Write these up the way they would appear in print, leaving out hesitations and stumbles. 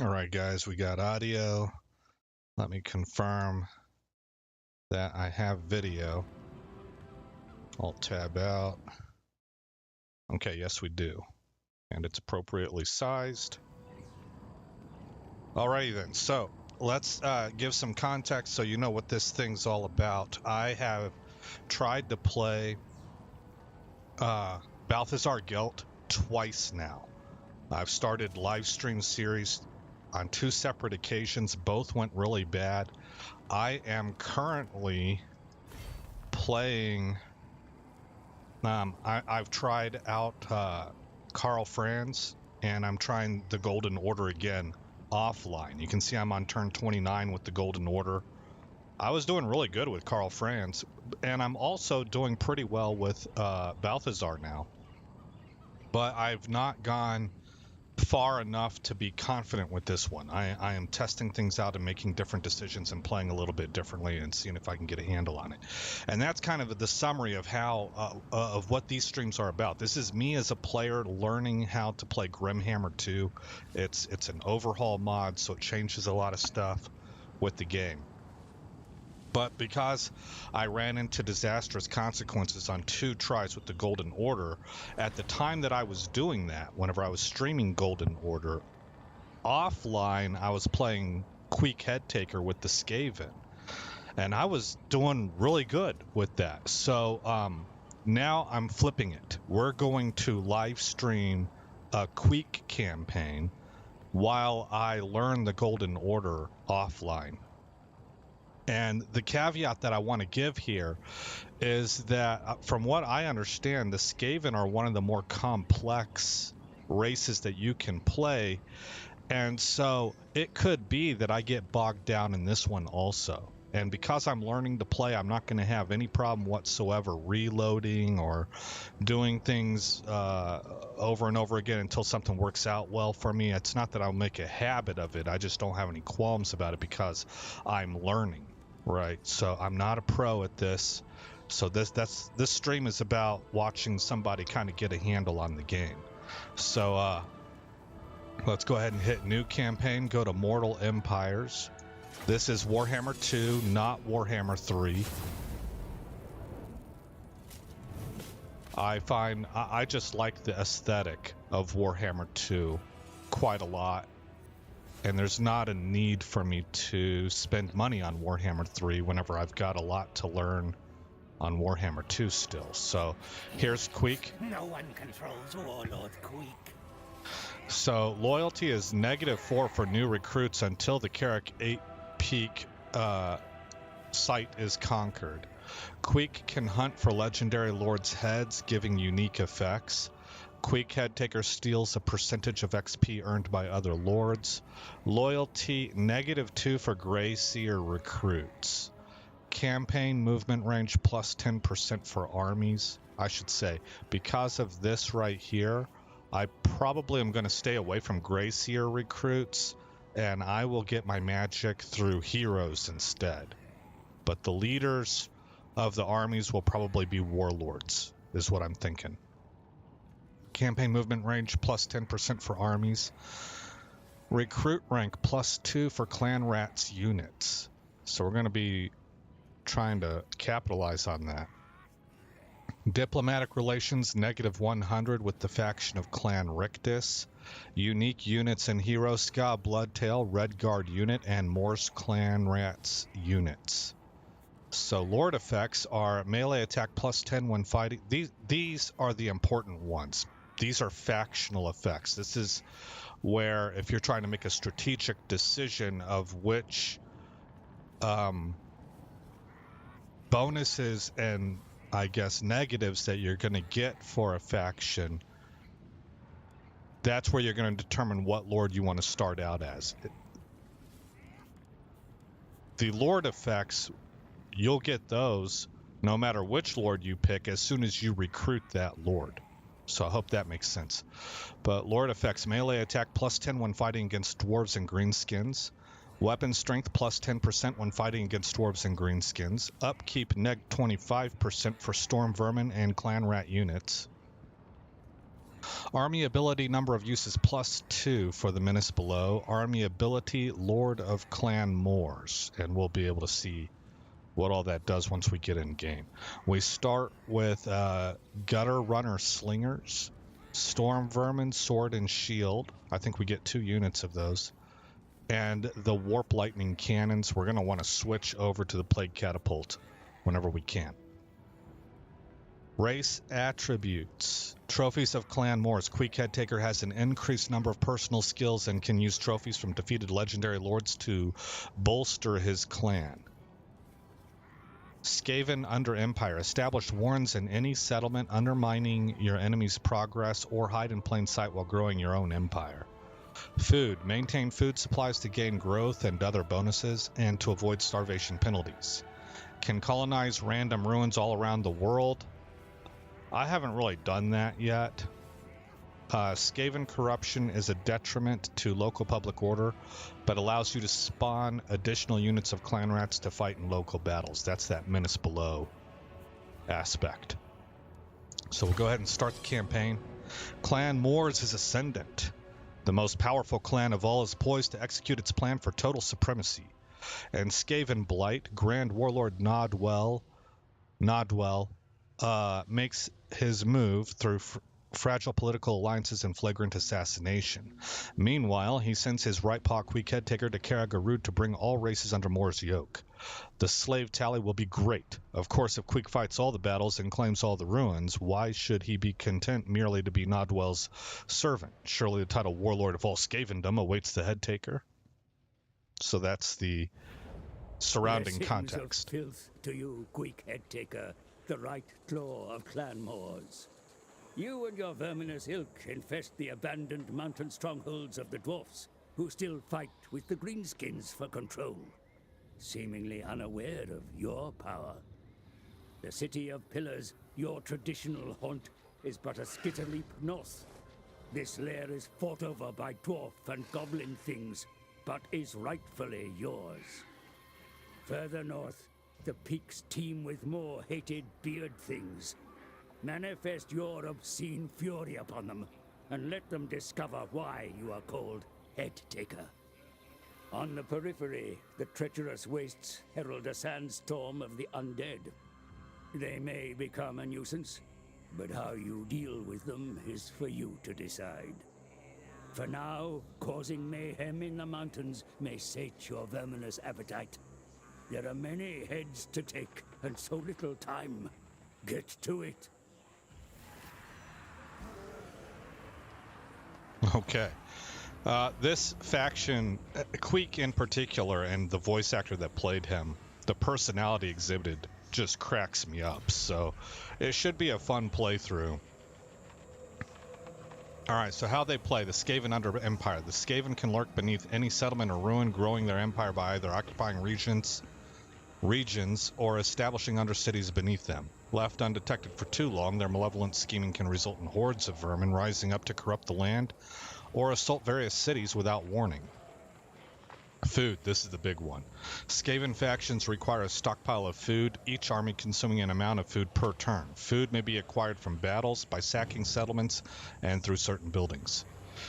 All right, guys, we got audio. Let me confirm that I have video. I'll tab out. Okay, yes, we do. And it's appropriately sized. Alrighty then, so let's give some context so you know what this thing's all about. I have tried to play Balthazar Gelt twice now. I've started live stream series on 2 separate occasions. Both went really bad. I am currently playing... I've tried out Karl Franz, and I'm trying the Golden Order again offline. You can see I'm on turn 29 with the Golden Order. I was doing really good with Karl Franz, and I'm also doing pretty well with Balthazar now. But I've not gone far enough to be confident with this one. I am testing things out and making different decisions and playing a little bit differently and seeing if I can get a handle on it. And that's kind of the summary of how of what these streams are about. This is me as a player learning how to play Grimhammer 2. It's an overhaul mod, so it changes a lot of stuff with the game. But because I ran into disastrous consequences on 2 tries with the Golden Order, at the time that I was doing that, whenever I was streaming Golden Order, offline I was playing Queek Headtaker with the Skaven. And I was doing really good with that. So now I'm flipping it. We're going to live stream a Queek campaign while I learn the Golden Order offline. And the caveat that I want to give here is that from what I understand, the Skaven are one of the more complex races that you can play. And so it could be that I get bogged down in this one also. And because I'm learning to play, I'm not going to have any problem whatsoever reloading or doing things over and over again until something works out well for me. It's not that I'll make a habit of it. I just don't have any qualms about it because I'm learning. Right, so I'm not a pro at this. So this stream is about watching somebody kind of get a handle on the game. So let's go ahead and hit new campaign. Go to Mortal Empires. This is Warhammer 2, not Warhammer 3. I just like the aesthetic of Warhammer 2 quite a lot. And there's not a need for me to spend money on Warhammer 3 whenever I've got a lot to learn on Warhammer 2 still. So here's Queek. No one controls Warlord Queek. So loyalty is -4 for new recruits until the Carrick 8 Peak site is conquered. Queek can hunt for legendary lords' heads, giving unique effects. Queek Headtaker steals a percentage of XP earned by other lords. Loyalty -2 for Grey Seer recruits. Campaign movement range plus 10% for armies. I should say, because of this right here, I probably am going to stay away from Grey Seer recruits, and I will get my magic through heroes instead. But the leaders of the armies will probably be warlords, is what I'm thinking. Campaign movement range plus 10% for armies. Recruit rank plus 2 for clan rats units. So we're going to be trying to capitalize on that. Diplomatic relations negative 100 with the faction of Clan Rictus. Unique units and Hero Ska, Bloodtail, Red Guard unit, and Morse Clan Rats units. So Lord effects are melee attack plus 10 when fighting. These are the important ones. These are factional effects. This is where if you're trying to make a strategic decision of which bonuses and I guess negatives that you're going to get for a faction, that's where you're going to determine what lord you want to start out as. The lord effects, you'll get those no matter which lord you pick as soon as you recruit that lord. So I hope that makes sense. But lord effects, melee attack plus 10 when fighting against dwarves and greenskins. Weapon strength plus 10% when fighting against dwarves and greenskins. Upkeep neg 25% for storm vermin and clan rat units. Army ability number of uses plus 2 for the menace below. Army ability Lord of Clan Moors. And we'll be able to see what all that does once we get in game. We start with Gutter Runner Slingers, Storm Vermin, Sword and Shield. I think we get 2 units of those. And the Warp Lightning Cannons. We're going to want to switch over to the Plague Catapult whenever we can. Race attributes. Trophies of Clan Moors. Queek Headtaker has an increased number of personal skills and can use trophies from defeated legendary lords to bolster his clan. Skaven under Empire. Establish warrens in any settlement, undermining your enemy's progress, or hide in plain sight while growing your own empire. Food. Maintain food supplies to gain growth and other bonuses, and to avoid starvation penalties. Can colonize random ruins all around the world. I haven't really done that yet. Skaven corruption is a detriment to local public order, but allows you to spawn additional units of clan rats to fight in local battles. That's that menace below aspect. So we'll go ahead and start the campaign. Clan Moors is ascendant. The most powerful clan of all is poised to execute its plan for total supremacy. And Skaven Blight, Grand Warlord Nodwell makes his move through fragile political alliances and flagrant assassination. Meanwhile, he sends his right paw Queek Headtaker to Karagarud to bring all races under Moor's yoke. The slave tally will be great. Of course, if Queek fights all the battles and claims all the ruins, why should he be content merely to be Nodwell's servant? Surely the title Warlord of all Skavendom awaits the Headtaker. So that's the surrounding context. Of filth to you, Queek Headtaker, the right claw of Clan Moors. You and your verminous ilk infest the abandoned mountain strongholds of the dwarfs, who still fight with the greenskins for control, seemingly unaware of your power. The City of Pillars, your traditional haunt, is but a skitterleap north. This lair is fought over by dwarf and goblin things, but is rightfully yours. Further north, the peaks teem with more hated beard things. Manifest your obscene fury upon them, and let them discover why you are called Headtaker. On the periphery, the treacherous wastes herald a sandstorm of the undead. They may become a nuisance, but how you deal with them is for you to decide. For now, causing mayhem in the mountains may sate your verminous appetite. There are many heads to take, and so little time. Get to it. Okay. This faction, Queek in particular, and the voice actor that played him, the personality exhibited just cracks me up. So it should be a fun playthrough. Alright, so how they play. The Skaven under Empire. The Skaven can lurk beneath any settlement or ruin, growing their empire by either occupying regions or establishing undercities beneath them. Left undetected for too long, their malevolent scheming can result in hordes of vermin rising up to corrupt the land or assault various cities without warning. Food, this is the big one. Skaven factions require a stockpile of food, each army consuming an amount of food per turn. Food may be acquired from battles, by sacking settlements, and through certain buildings.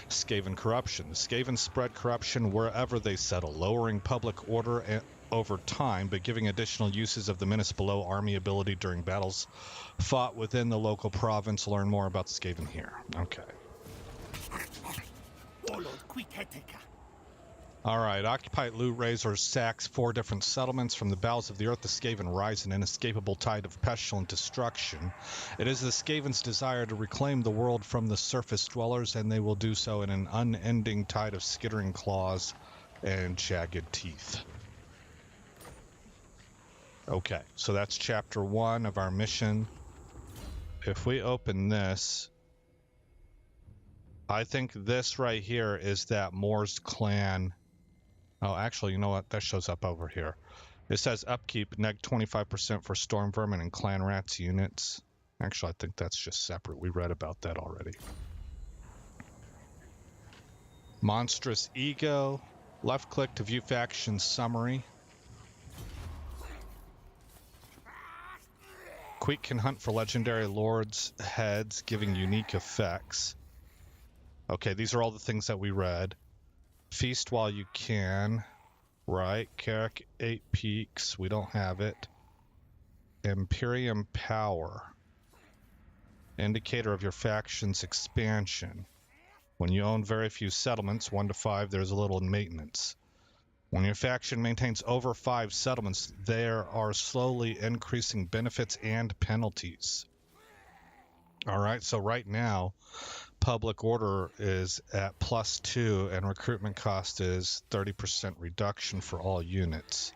Skaven corruption. The Skaven spread corruption wherever they settle, lowering public order over time, but giving additional uses of the Menace Below army ability during battles fought within the local province. Learn more about the Skaven here. Okay. Warlord, quick, Headtaker. Alright, Occupy Loot Razor sacks 4 different settlements. From the bowels of the earth, the Skaven rise in an inescapable tide of pestilent destruction. It is the Skaven's desire to reclaim the world from the surface dwellers, and they will do so in an unending tide of skittering claws and jagged teeth. Okay, so that's chapter 1 of our mission. If we open this, I think this right here is that Moore's clan. Oh, actually, you know what? That shows up over here. It says upkeep, neg 25% for Storm Vermin and Clan Rats units. Actually, I think that's just separate. We read about that already. Monstrous Ego. Left click to view faction summary. Queek can hunt for legendary lords' heads, giving unique effects. Okay, these are all the things that we read. Feast while you can. Right. Carrick 8 Peaks. We don't have it. Imperium Power. Indicator of your faction's expansion. When you own very few settlements, 1 to 5, there's a little maintenance. When your faction maintains over 5 settlements, there are slowly increasing benefits and penalties. Alright, so right now, public order is at +2 and recruitment cost is 30% reduction for all units.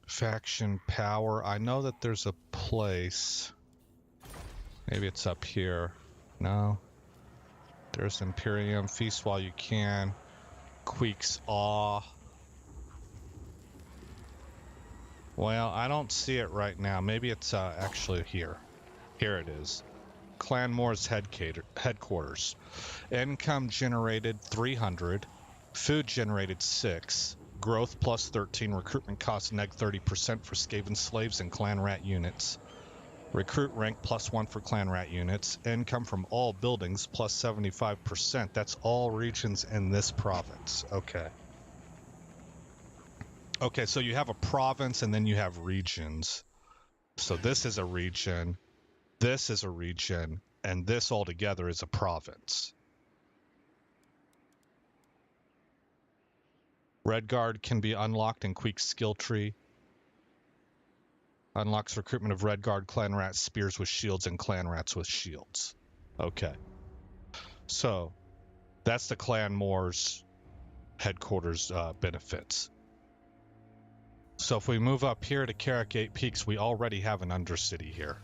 Faction power. I know that there's a place. Maybe it's up here. No. There's Imperium. Feast while you can. Queek's Awe. Well, I don't see it right now. Maybe it's actually here. Here it is. Clan Moore's headquarters. Income generated 300. Food generated 6. Growth +13. Recruitment cost neg 30% for Skaven slaves and Clan Rat units. Recruit rank +1 for Clan Rat units. Income from all buildings +75%. That's all regions in this province. Okay. Okay, so you have a province and then you have regions. So this is a region. This is a region, and this altogether is a province. Redguard can be unlocked in Queek's skill tree. Unlocks recruitment of Redguard, Clan Rat spears with shields, and Clan Rats with shields. Okay. So, that's the Clan Moore's headquarters benefits. So if we move up here to Carrick 8 Peaks, we already have an Undercity here.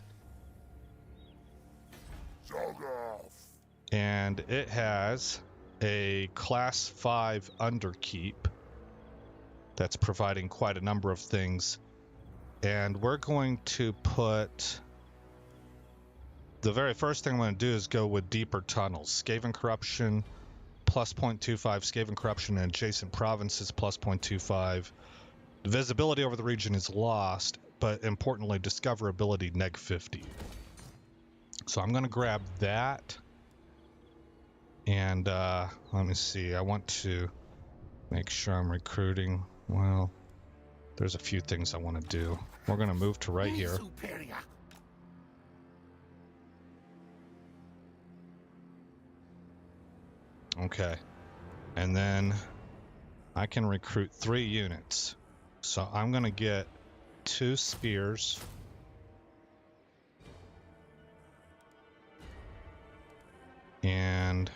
And it has a class 5 underkeep that's providing quite a number of things. And we're going to put... The very first thing I'm going to do is go with deeper tunnels. Skaven corruption +0.25, Skaven corruption in adjacent provinces +0.25. Visibility over the region is lost, but importantly, discoverability neg 50. So I'm going to grab that. And let me see. I want to make sure I'm recruiting. Well, there's a few things I want to do. We're going to move to right here. Okay. And then I can recruit 3 units. So I'm going to get 2 spears. And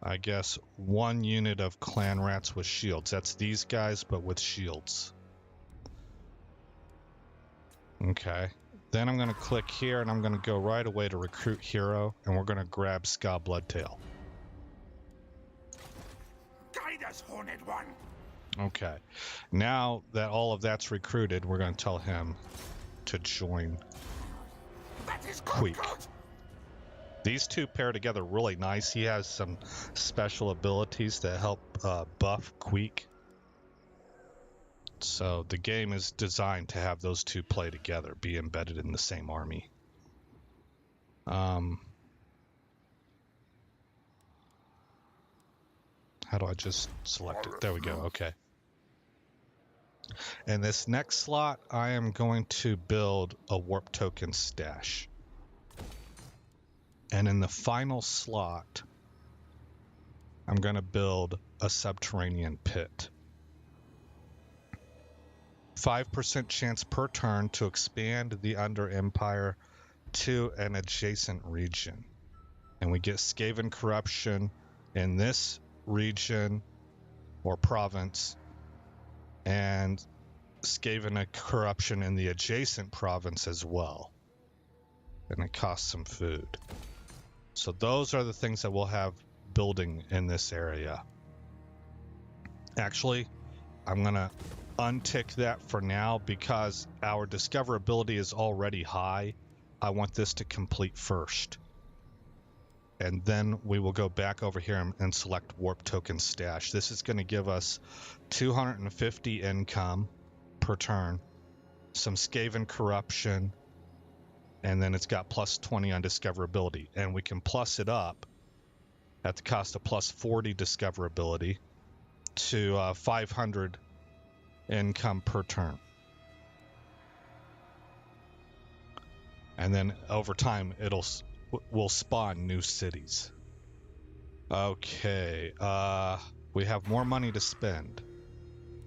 I guess 1 unit of Clan Rats with shields. That's these guys, but with shields. Okay. Then I'm going to click here, and I'm going to go right away to Recruit Hero, and we're going to grab Ska Bloodtail. Guide us, Horned One. Okay. Now that all of that's recruited, we're going to tell him to join. That is Queek. good. These two pair together really nice. He has some special abilities that help buff Queek. So the game is designed to have those two play together, be embedded in the same army. How do I just select it? There we go. Okay. In this next slot, I am going to build a warp token stash. And in the final slot, I'm going to build a subterranean pit. 5% chance per turn to expand the Under Empire to an adjacent region. And we get Skaven corruption in this region or province, and Skaven corruption in the adjacent province as well. And it costs some food. So those are the things that we'll have building in this area. Actually, I'm going to untick that for now because our discoverability is already high. I want this to complete first. And then we will go back over here and select Warp Token Stash. This is going to give us 250 income per turn, some Skaven corruption, and then it's got plus 20 on discoverability. And we can plus it up at the cost of plus 40 discoverability to 500 income per turn. And then over time, we'll spawn new cities. Okay, we have more money to spend.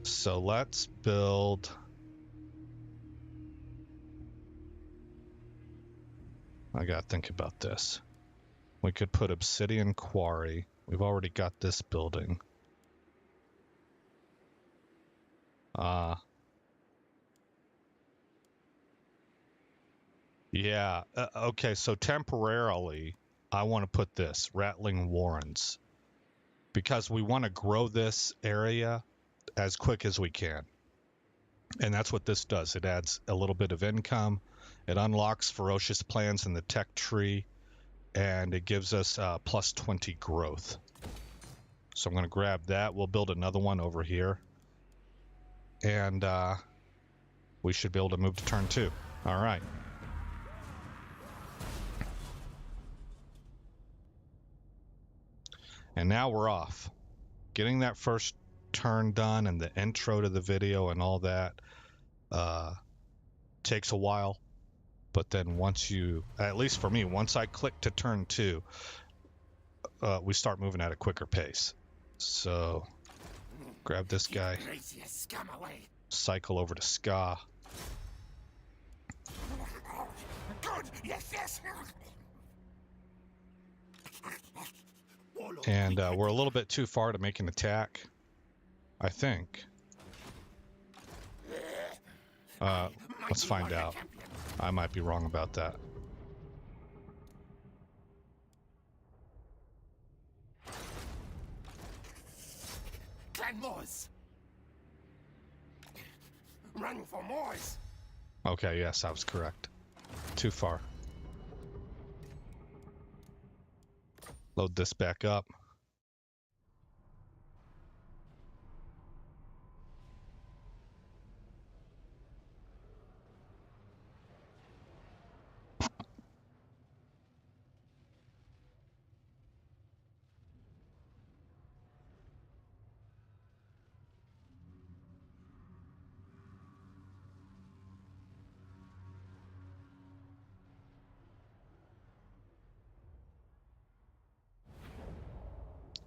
So let's build... I gotta think about this. We could put Obsidian Quarry. We've already got this building. Yeah, okay, so temporarily, I want to put this, Rattling Warrens. Because we want to grow this area as quick as we can. And that's what this does. It adds a little bit of income. It unlocks ferocious plans in the tech tree, and it gives us plus 20 growth. So I'm going to grab that. We'll build another one over here. And we should be able to move to turn 2. All right. And now we're off. Getting that first turn done and the intro to the video and all that takes a while. But then once you, at least for me, once I click to turn 2, we start moving at a quicker pace. So grab this guy, cycle over to Ska. Good. Yes, yes. And we're a little bit too far to make an attack, I think. Let's find out. I might be wrong about that. Clan Moors. Run for Moors. Okay, yes, I was correct. Too far. Load this back up.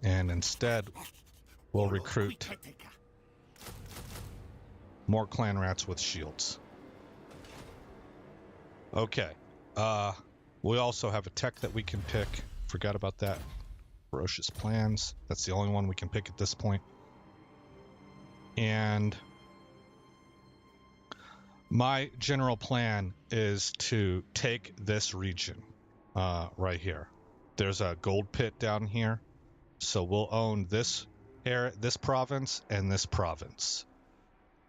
And instead, we'll recruit more clan rats with shields. Okay. We also have a tech that we can pick. Forgot about that. Ferocious plans. That's the only one we can pick at this point. And my general plan is to take this region right here. There's a gold pit down here. So we'll own this area, this province, and this province.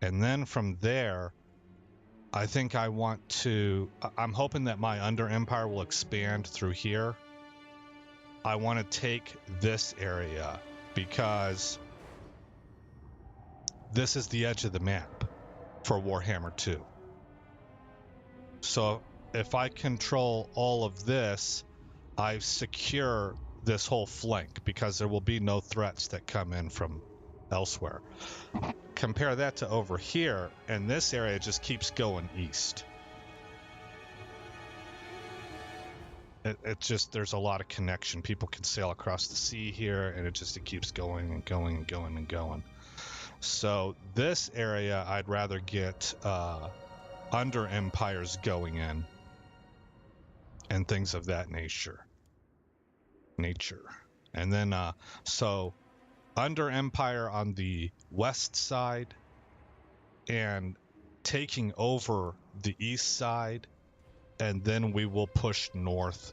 And then from there, I think I want to... I'm hoping that my Under Empire will expand through here. I want to take this area because this is the edge of the map for Warhammer 2. So if I control all of this, I secure this whole flank because there will be no threats that come in from elsewhere. Compare that to over here, and this area just keeps going east. It just, there's a lot of connection. People can sail across the sea here, and it keeps going and going and going and going. So this area, I'd rather get Under Empires going in and things of that nature. And then, so Under Empire on the west side and taking over the east side, and then we will push north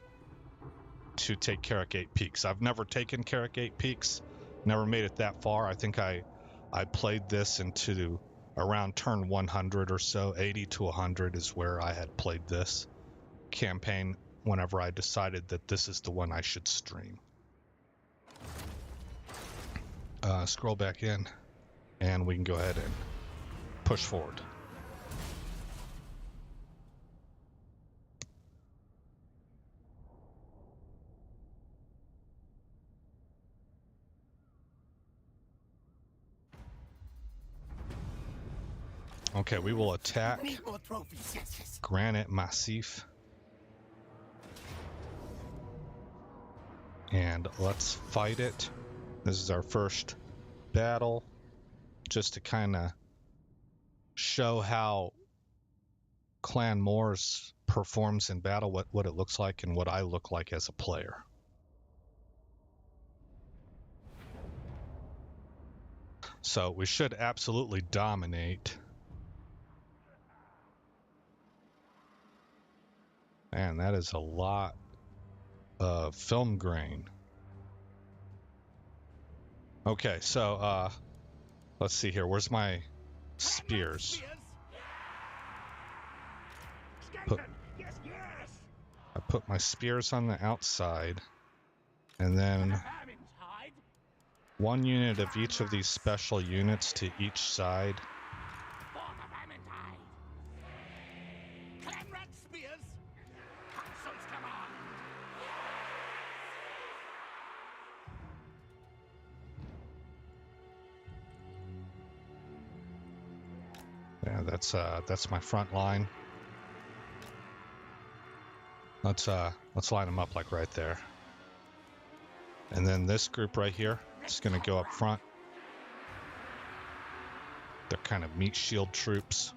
to take Carrick Peaks. I've never taken Carrick Peaks, never made it that far. I think I played this into around turn 100 or so. 80 to 100 is where I had played this campaign whenever I decided that this is the one I should stream. Scroll back in, and we can go ahead and push forward. Okay, we will attack Need more trophies. Yes, yes. Granite Massif. And let's fight it. This is our first battle, just to kind of show how Clan Moors performs in battle, what it looks like, and what I look like as a player. So we should absolutely dominate. Man, that is a lot of film grain. Okay, so let's see here. Where's my spears? I put my spears on the outside, and then one unit of each of these special units to each side. Yeah, that's my front line. Let's line them up like right there. And then this group right here is going to go up front. They're kind of meat shield troops.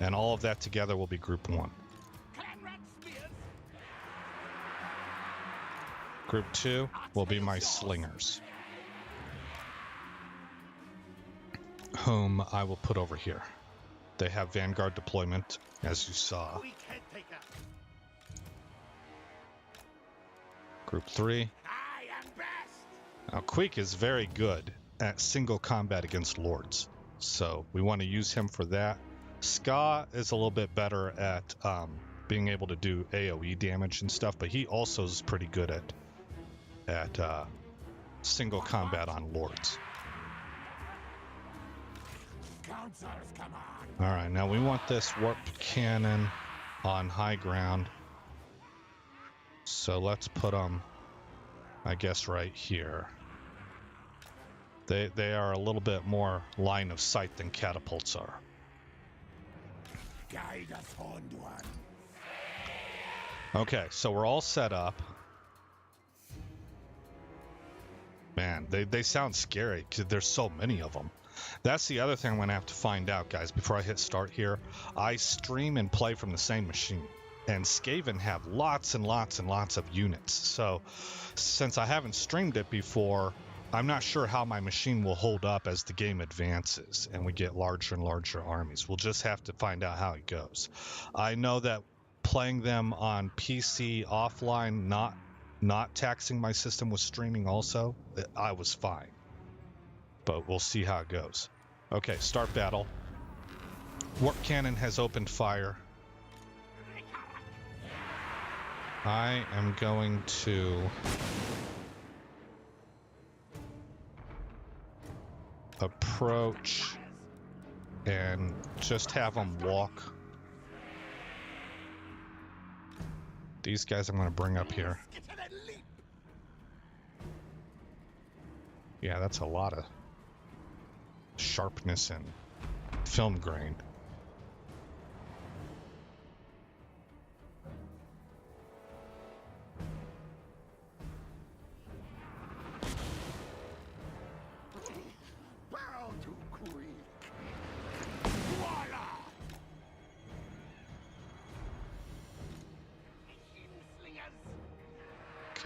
And all of that together will be group 1. Group 2 will be my slingers, whom I will put over here. They have Vanguard deployment, as you saw. Group 3. Now, Queek is very good at single combat against Lords, so we want to use him for that. Ska is a little bit better at being able to do AoE damage and stuff, but he also is pretty good at single combat on Lords. Alright, now we want this warped cannon on high ground. So let's put them, I guess, right here. They are a little bit more line of sight than catapults are. Guide us, Horned One. Okay, so we're all set up. Man, they sound scary because there's so many of them. That's the other thing I'm going to have to find out, guys, before I hit start here. I stream and play from the same machine, and Skaven have lots and lots and lots of units. So since I haven't streamed it before, I'm not sure how my machine will hold up as the game advances and we get larger and larger armies. We'll just have to find out how it goes. I know that playing them on PC offline, not taxing my system with streaming also, I was fine. But we'll see how it goes. Okay, start battle. warp cannon has opened fire. I am going to approach and just have them walk. These guys I'm going to bring up here. Yeah, that's a lot of sharpness and film grain.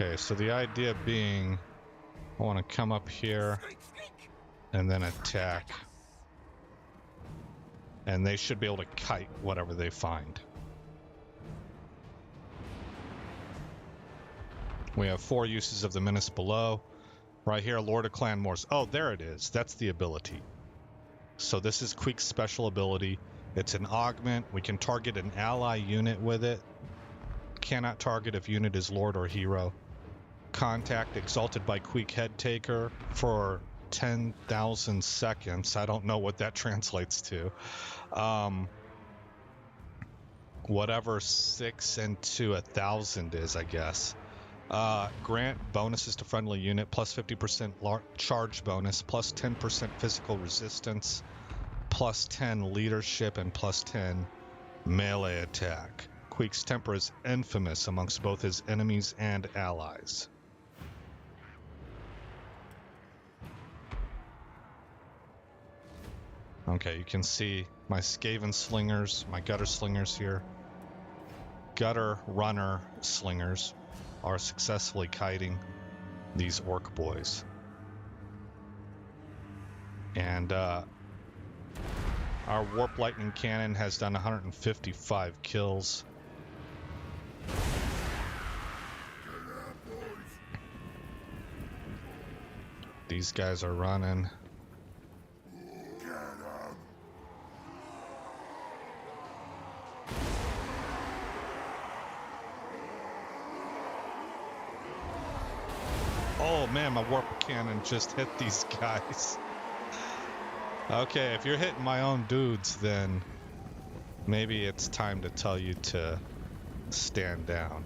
Okay, so the idea being I want to come up here and then attack. And they should be able to kite whatever they find. We have 4 uses of the menace below. Right here, Lord of Clan Moors. Oh, there it is. That's the ability. So this is Queek's special ability. It's an augment. We can target an ally unit with it. Cannot target if unit is Lord or Hero. Contact exalted by Queek Headtaker for 10,000 seconds. I don't know what that translates to. Whatever 6 into 1,000 is, I guess. Grant bonuses to friendly unit, plus 50% charge bonus, plus 10% physical resistance, plus 10 leadership, and plus 10 melee attack. Queek's temper is infamous amongst both his enemies and allies. Okay, you can see my Skaven slingers, my gutter slingers here. Gutter runner slingers are successfully kiting these orc boys. And our warp lightning cannon has done 155 kills. These guys are running. Oh man, my warp cannon just hit these guys. Okay, if you're hitting my own dudes, then maybe it's time to tell you to stand down.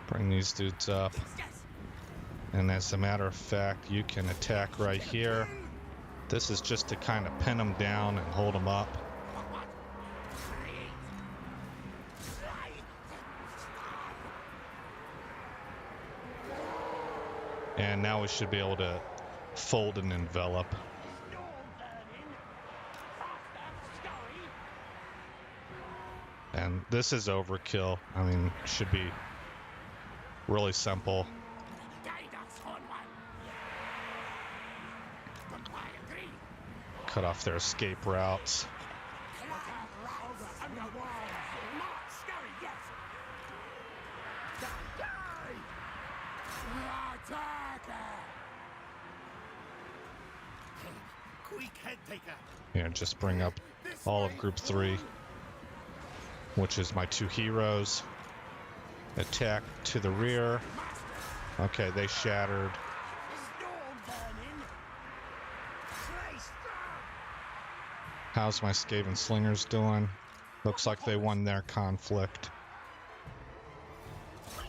Bring these dudes up. And as a matter of fact, you can attack right here. This is just to kind of pin them down and hold them up. And now we should be able to fold and envelop. And this is overkill. I mean, it should be really simple. Cut off their escape routes. Yeah, just bring up all of Group 3, which is my 2 heroes. Attack to the rear. Okay, they shattered. How's my Skaven Slingers doing? Looks like they won their conflict.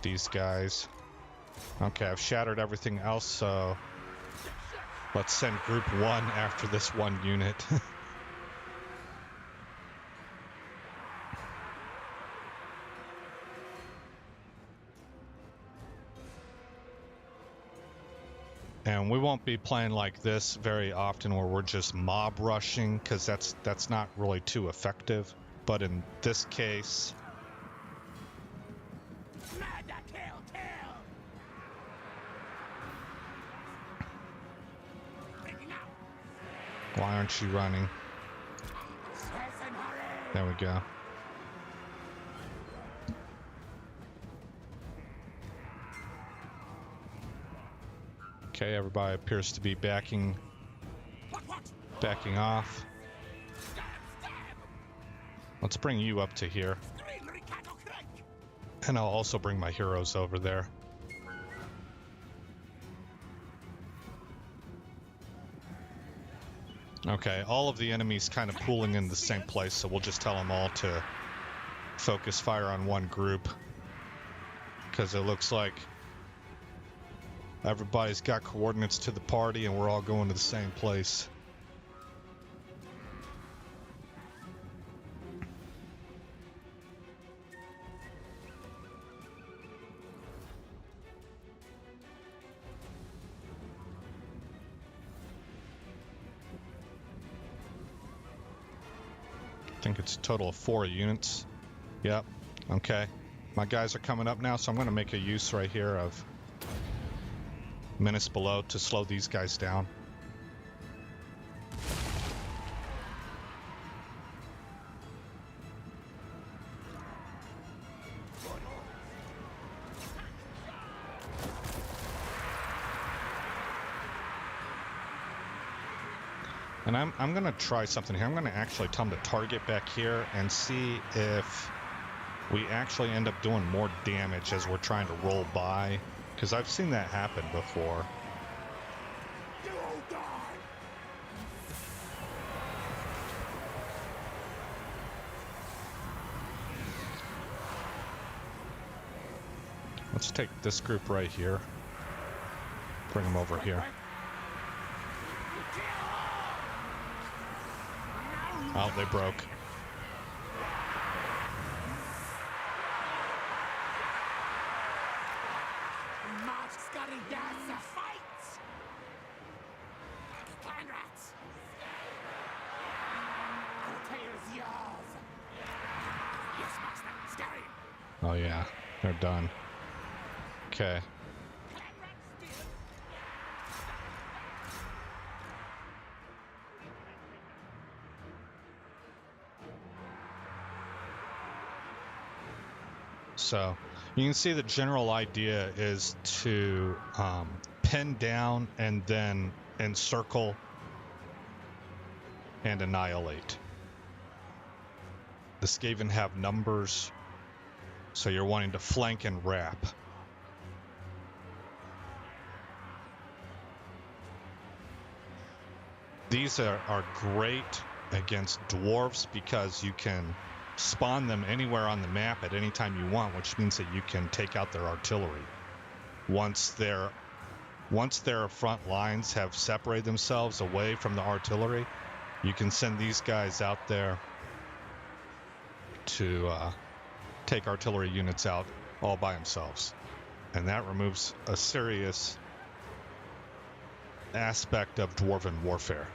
These guys. Okay, I've shattered everything else, so let's send Group 1 after this one unit. And we won't be playing like this very often where we're just mob rushing, because that's not really too effective. But in this case, why aren't you running? There we go. Okay, everybody appears to be backing off. Let's bring you up to here. And I'll also bring my heroes over there. Okay, all of the enemies kind of pooling in the same place, so we'll just tell them all to focus fire on one group. Because it looks like everybody's got coordinates to the party and we're all going to the same place. I think it's a total of 4 units. Yep. Okay. My guys are coming up now, so I'm going to make a use right here of Menace Below to slow these guys down. And I'm going to try something here. I'm going to actually tell them to target back here and see if we actually end up doing more damage as we're trying to roll by. Because I've seen that happen before. Let's take this group right here. Bring them over here. Oh, they broke. Oh yeah, they're done. Okay. So you can see the general idea is to pin down and then encircle and annihilate. The Skaven have numbers, so you're wanting to flank and wrap. These are great against dwarves because you can spawn them anywhere on the map at any time you want, which means that you can take out their artillery. Once their front lines have separated themselves away from the artillery, you can send these guys out there to take artillery units out all by themselves. And that removes a serious aspect of dwarven warfare.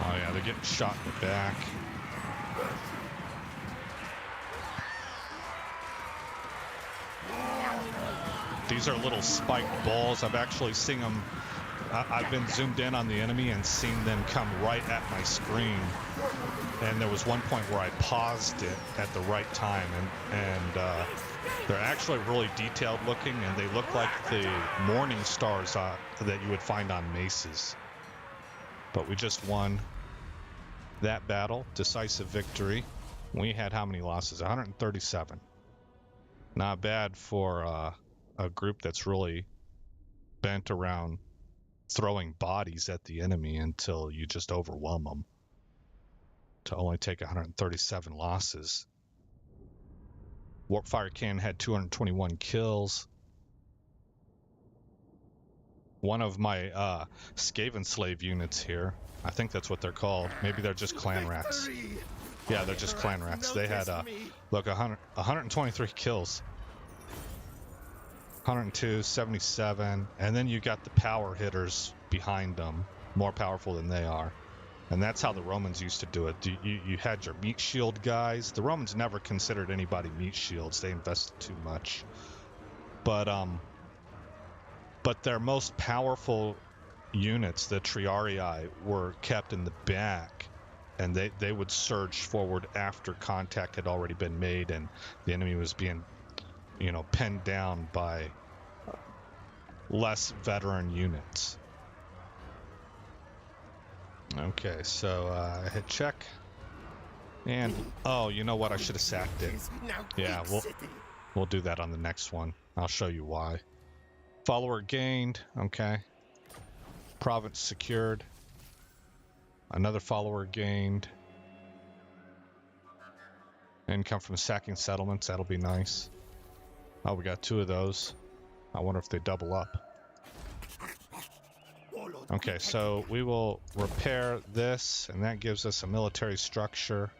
Oh yeah, they're getting shot in the back. These are little spiked balls. I've actually seen them. I've been zoomed in on the enemy and seen them come right at my screen. And there was one point where I paused it at the right time, and they're actually really detailed looking, and they look like the morning stars that you would find on maces. But we just won that battle, decisive victory. We had how many losses? 137. Not bad for a group that's really bent around throwing bodies at the enemy until you just overwhelm them. To only take 137 losses. Warpfire Cannon had 221 kills. One of my Skaven slave units here, I think that's what they're called. Maybe they're just clan rats. Yeah, they're just clan rats. They had, look, 123 kills. 102, 77, and then you got the power hitters behind them, more powerful than they are. And that's how the Romans used to do it. You had your meat shield guys. The Romans never considered anybody meat shields. They invested too much. But But their most powerful units, the Triarii, were kept in the back, and they would surge forward after contact had already been made and the enemy was being, pinned down by less veteran units. Okay, so hit check. And, oh, you know what? I should have sacked it. Yeah, we'll do that on the next one. I'll show you why. Follower gained. Okay. Province secured. Another follower gained. Income from sacking settlements. That'll be nice. Oh, we got 2 of those. I wonder if they double up. Okay, so we will repair this, and that gives us a military structure.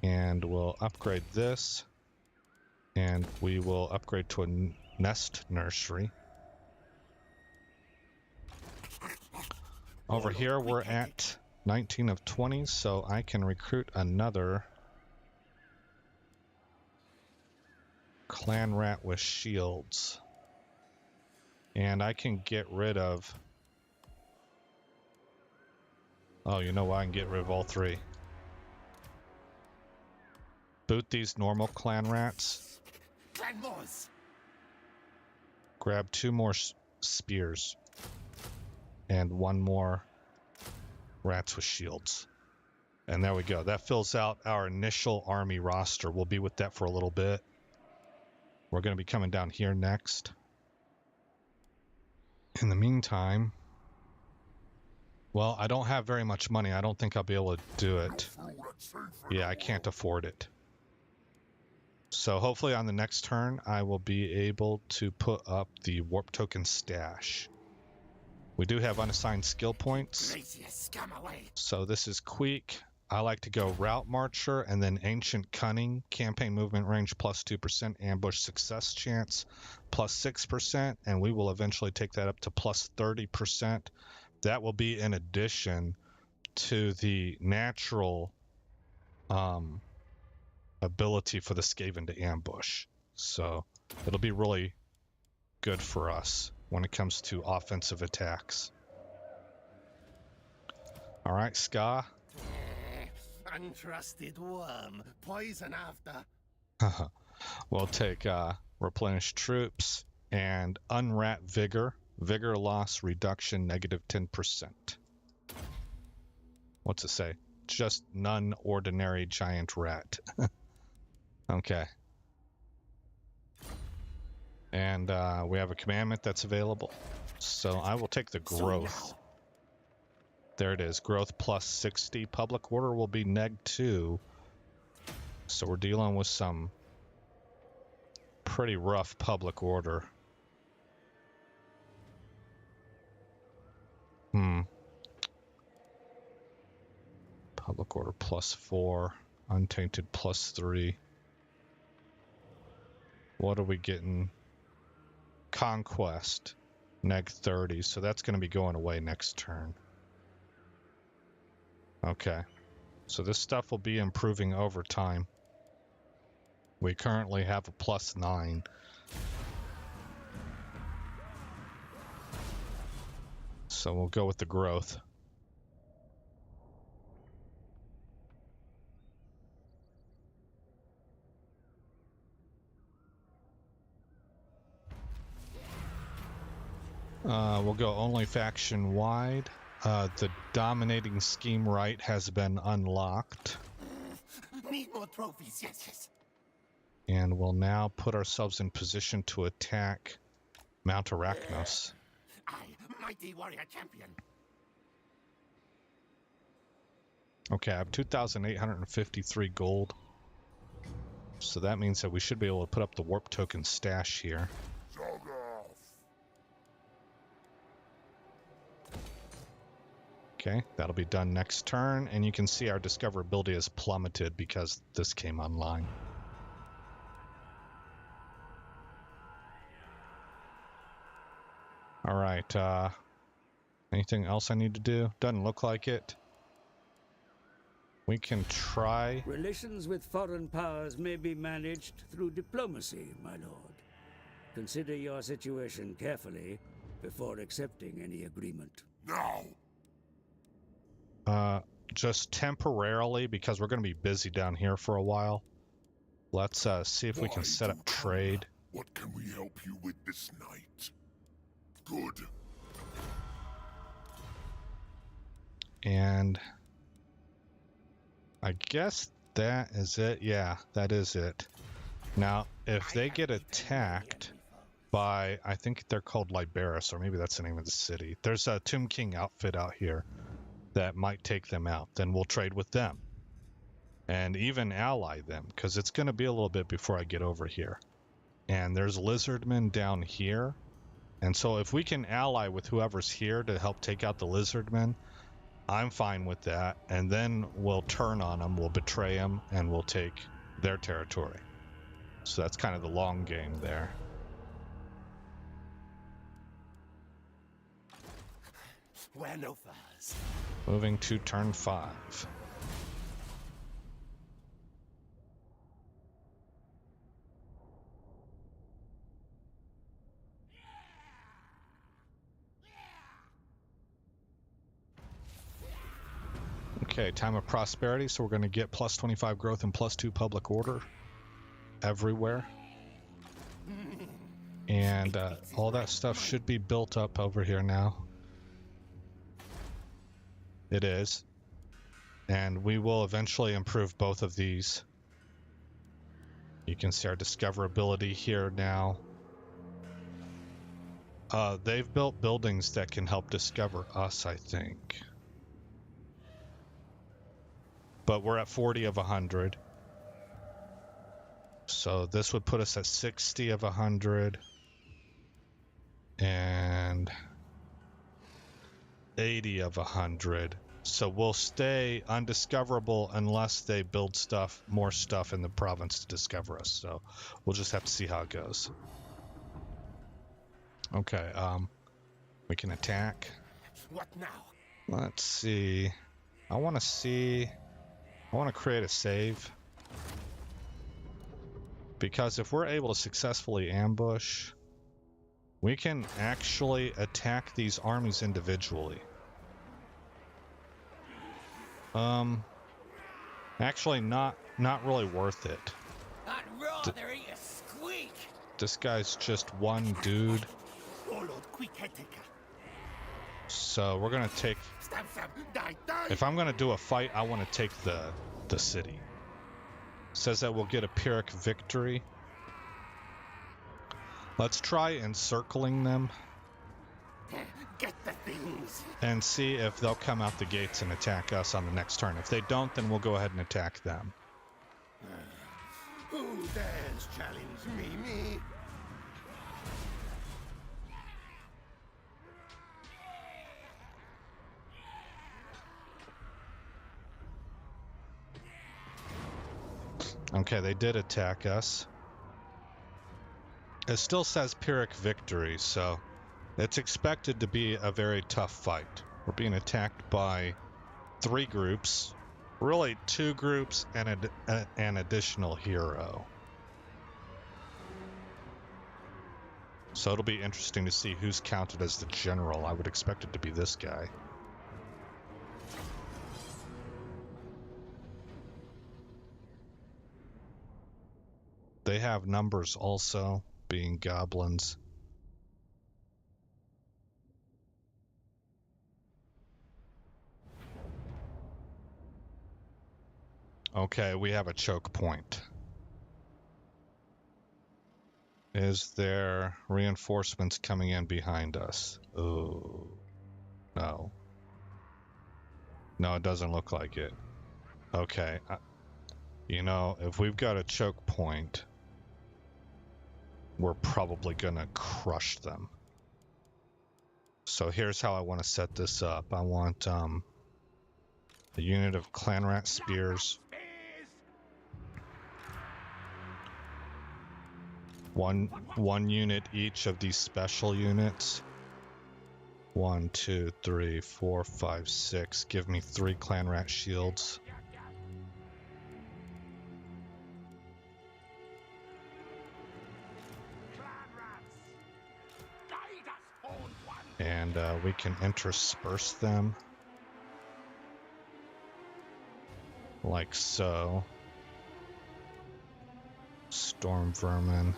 And we'll upgrade this. And we will upgrade to a nest nursery. Over here, we're at 19 of 20, so I can recruit another clan rat with shields. And I can get rid of... Oh, you know what? I can get rid of all 3. Boot these normal clan rats. Grab 2 more spears. And 1 more rats with shields. And there we go. That fills out our initial army roster. We'll be with that for a little bit. We're going to be coming down here next. In the meantime... Well, I don't have very much money. I don't think I'll be able to do it. Yeah, I can't afford it. So hopefully on the next turn, I will be able to put up the warp token stash. We do have unassigned skill points. So this is Queek. I like to go Route Marcher and then Ancient Cunning. Campaign movement range plus 2%. Ambush success chance plus 6%. And we will eventually take that up to plus 30%. That will be in addition to the natural ability for the Skaven to ambush. So it'll be really good for us when it comes to offensive attacks. All right, Ska. Untrusted worm, poison after. We'll take replenish troops and unrat vigor. Vigor loss reduction negative 10%. What's it say? Just none ordinary giant rat. Okay. And we have a commandment that's available. So I will take the growth. There it is. Growth plus 60. Public order will be neg 2. So we're dealing with some pretty rough public order. Public order plus 4. Untainted plus 3. What are we getting? Conquest. Neg 30. So that's going to be going away next turn. Okay. So this stuff will be improving over time. We currently have a plus 9. So we'll go with the growth. We'll go only faction wide. The dominating scheme right has been unlocked. Need more trophies, yes. And we'll now put ourselves in position to attack Mount Arachnos. I, mighty warrior champion. Okay, I have 2,853 gold. So that means that we should be able to put up the warp token stash here. Okay, that'll be done next turn, and you can see our discoverability has plummeted because this came online. All right, anything else I need to do? Doesn't look like it. We can try. Relations with foreign powers may be managed through diplomacy, my lord. Consider your situation carefully before accepting any agreement. No! Just temporarily, because we're going to be busy down here for a while. Let's see if we can set up trade. What can we help you with this night? Good. And I guess that is it. Yeah, that is it. Now, if they get attacked by, I think they're called Liberus, or maybe that's the name of the city. There's a Tomb King outfit out here that might take them out. Then we'll trade with them. And even ally them, because it's going to be a little bit before I get over here. And there's lizardmen down here. And so if we can ally with whoever's here to help take out the lizardmen, I'm fine with that. And then we'll turn on them, we'll betray them, and we'll take their territory. So that's kind of the long game there. Wear no furs. Moving to turn 5. Okay, time of prosperity, so we're going to get plus 25 growth and plus 2 public order everywhere. And all that stuff should be built up over here now. It is. And we will eventually improve both of these. You can see our discoverability here now. They've built buildings that can help discover us, I think. But we're at 40 of 100. So this would put us at 60 of 100. And 80 of 100. So we'll stay undiscoverable unless they build more stuff in the province to discover us. So we'll just have to see how it goes. Okay, we can attack. What now? Let's see. I want to create a save. Because if we're able to successfully ambush, we can actually attack these armies individually. Actually not really worth it. I'd rather eat a squeak. This guy's just one dude. Warlord, quick Headtaker. So we're gonna take. Stab, stab, die, die. If I'm gonna do a fight, I want to take the city. Says that we'll get a Pyrrhic victory. Let's try encircling them. Get the things. And see if they'll come out the gates and attack us on the next turn. If they don't, then we'll go ahead and attack them. Who dares challenge me? Okay, they did attack us. It still says Pyrrhic victory, so it's expected to be a very tough fight. We're being attacked by 3 groups. Really 2 groups and an additional hero. So it'll be interesting to see who's counted as the general. I would expect it to be this guy. They have numbers also, being goblins. Okay, we have a choke point. Is there reinforcements coming in behind us? Oh, no. No, it doesn't look like it. Okay, you know, if we've got a choke point, we're probably gonna crush them. So here's how I want to set this up. I want a unit of clan rat spears. One unit each of these special units. 1, 2, 3, 4, 5, 6. Give me 3 clan rat shields. And we can intersperse them. Like so. Storm vermin.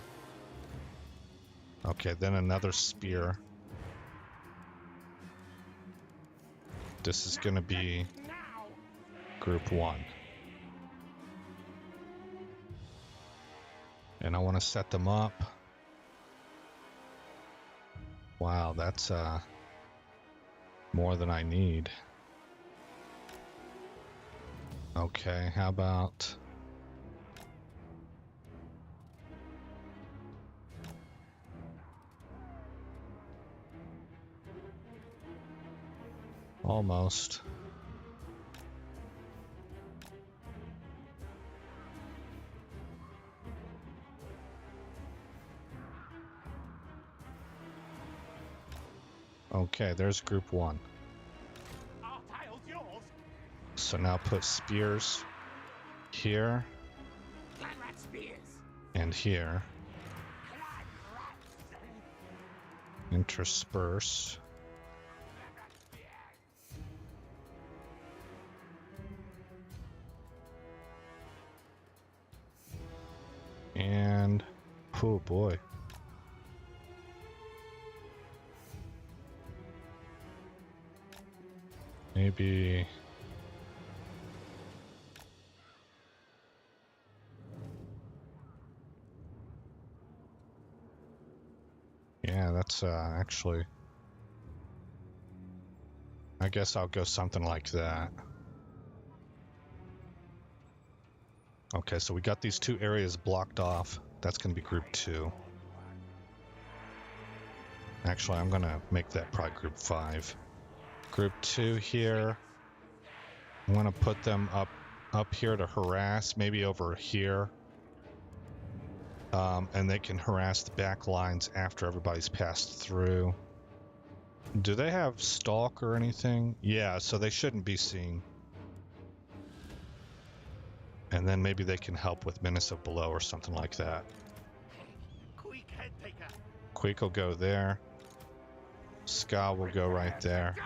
Okay, then another spear. This is gonna be group 1. And I want to set them up. Wow, that's more than I need. Okay, how about... Almost. Okay, there's group 1. So now put spears here and here. Intersperse. And oh boy. Maybe yeah, that's actually I guess I'll go something like that. Okay, so we got these 2 areas blocked off. That's going to be group 2. Actually, I'm going to make that probably group 5. Group 2 here. I'm going to put them up here to harass, maybe over here. And they can harass the back lines after everybody's passed through. Do they have stalk or anything? Yeah, so they shouldn't be seen. And then maybe they can help with Menace of Below or something like that. Quick, Headtaker. Queek will go there. Ska will go right there.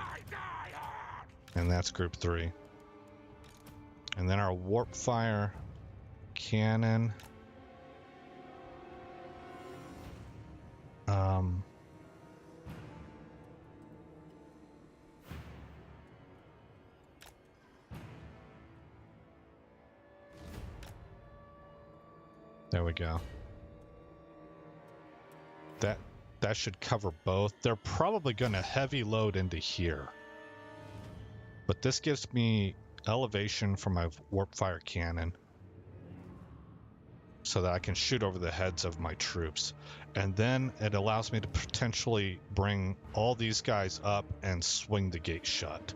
And that's group 3. And then our warp fire cannon. There we go. That should cover both. They're probably going to heavy load into here. But this gives me elevation for my warp fire cannon so that I can shoot over the heads of my troops. And then it allows me to potentially bring all these guys up and swing the gate shut,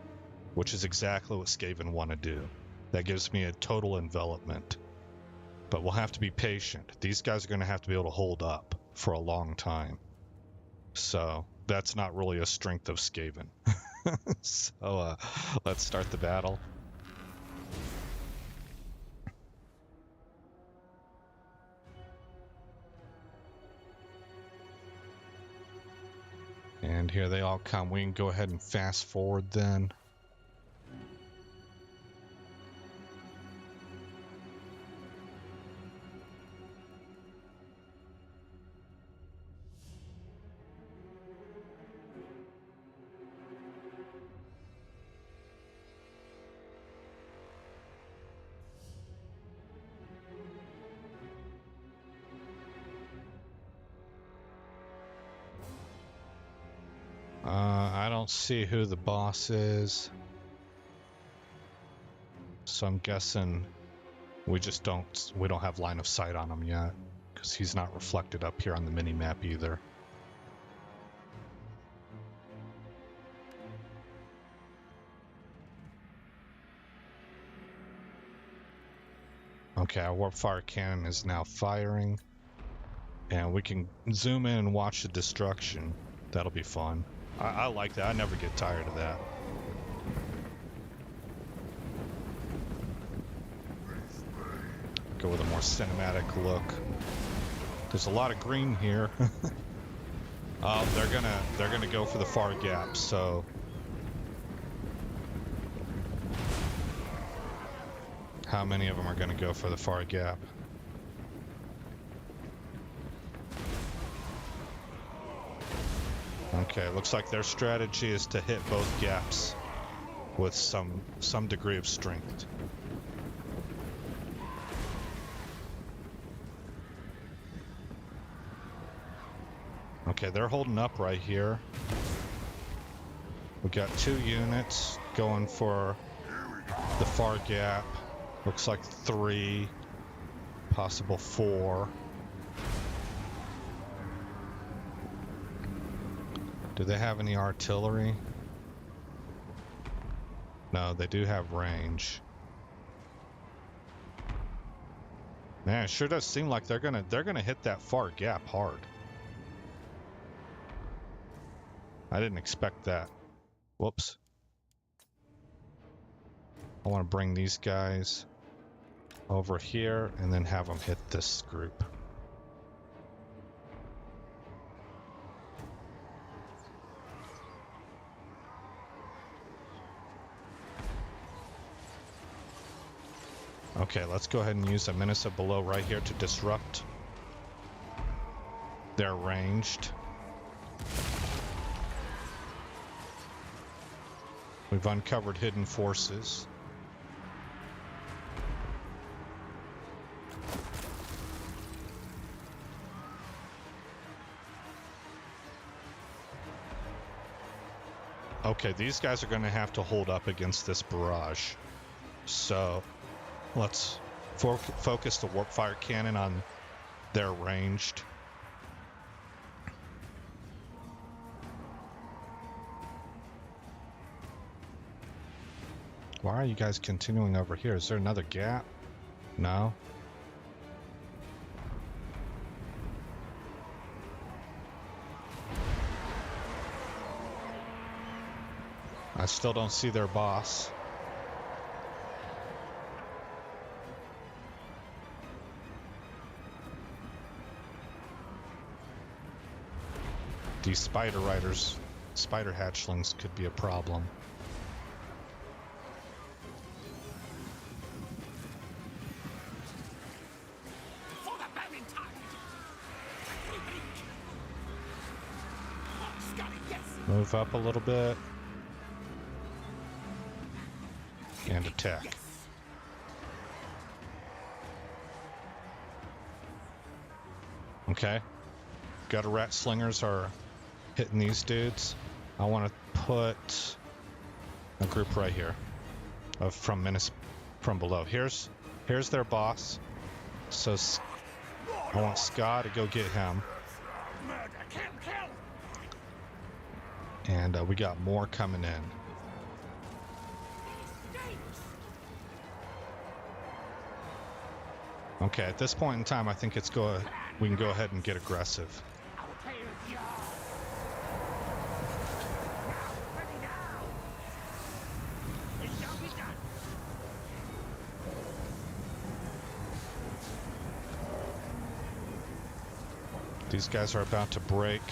which is exactly what Skaven want to do. That gives me a total envelopment. But we'll have to be patient. These guys are going to have to be able to hold up for a long time. So that's not really a strength of Skaven. So let's start the battle. And here they all come. We can go ahead and fast forward then. I don't see who the boss is, so I'm guessing we don't have line of sight on him yet, because he's not reflected up here on the mini map either. Okay, our warp fire cannon is now firing, and we can zoom in and watch the destruction. That'll be fun. I like that. I never get tired of that. Go with a more cinematic look. There's a lot of green here. Oh, they're gonna go for the far gap, so how many of them are gonna go for the far gap? Okay, looks like their strategy is to hit both gaps with some degree of strength. Okay, they're holding up right here. We got 2 units going for the far gap. Looks like 3, possible 4. Do they have any artillery? No, they do have range. Man, it sure does seem like they're gonna hit that far gap hard. I didn't expect that. Whoops. I want to bring these guys over here and then have them hit this group. Okay, let's go ahead and use a Menace of Below right here to disrupt. They're ranged. We've uncovered hidden forces. Okay, these guys are going to have to hold up against this barrage. So let's focus the warp fire cannon on their ranged. Why are you guys continuing over here? Is there another gap? No? I still don't see their boss. These spider riders, spider hatchlings could be a problem. Move up a little bit. And attack. Okay. Gutter rat slingers are hitting these dudes. I want to put a group right here of from below. Here's their boss. So I want Ska to go get him. And we got more coming in. Okay, at this point in time, I think we can go ahead and get aggressive. These guys are about to break.